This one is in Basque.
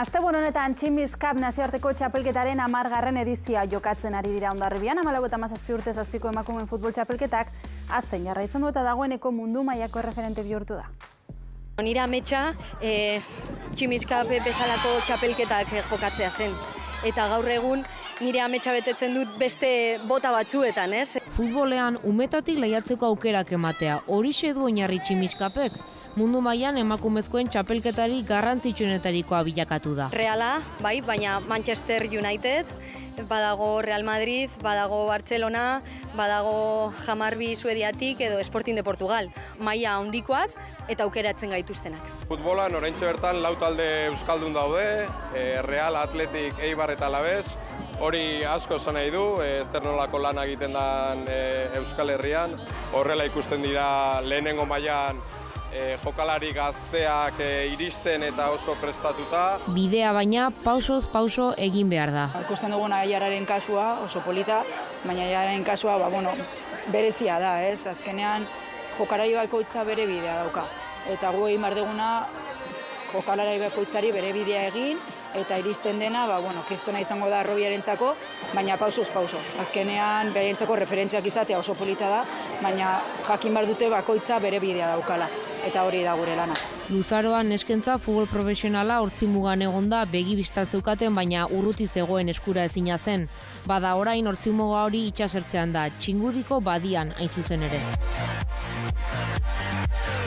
Asteburu honetan Tximis Cup nazioarteko txapelketaren 10. edizioa jokatzen ari dira Hondarribian. 14-17 urte zazpiko emakumeen futbol txapelketak azten jarraitzen du eta dagoeneko mundu mailako referente bihurtu da. Nire ametsa Tximis Cup bezalako txapelketak jokatzea zen. Eta gaur egun nire ametsa betetzen dut beste bota batzuetan, ez? Futbolean umetatik lehiatzeko aukerak ematea, horixe du oinarri Tximis Cupek. Mundu mailan emakumezkoen txapelketari garrantzitsuenetarikoa bilakatu da. Reala, bai, baina Manchester United, badago Real Madrid, badago Barcelona, badago Jamarbi Suediatik edo Sporting de Portugal. Maila handikoak eta aukeratzen gaituztenak. Futbolan oraintxe bertan 4 talde euskaldun daude, Real, Athletic, Eibar eta Alavés. Hori asko esan nahi du, zer nolako lana egiten den Euskal Herrian. Horrela ikusten dira lehenengo mailan jokalari gazteak iristen eta oso prestatuta. Bidea baina pausoz pauso egin behar da. Ikusten dugun Aiararen kasua oso polita, baina Aiararen kasua berezia da, ez? Azkenean jokalari bakoitza bere bidea dauka. Eta gu egin behar duguna jokalari bakoitzari bere bidea egin, eta iristen dena, kristona izango da Robiarentzako, baina pausoz pauso. Azkenean berentzako referentziak izatea oso polita da, baina jakin behar dute bakoitza bere bidea daukala. Eta hori da gure lana. Luzaroan neskentza futbol profesionala hortzimugan egonda begi bistan zeukaten, baina urruti zegoen eskura ezina zen. Bada orain hortzimuga hori itsasertzean da, Txingudiko badian hain zuzen ere.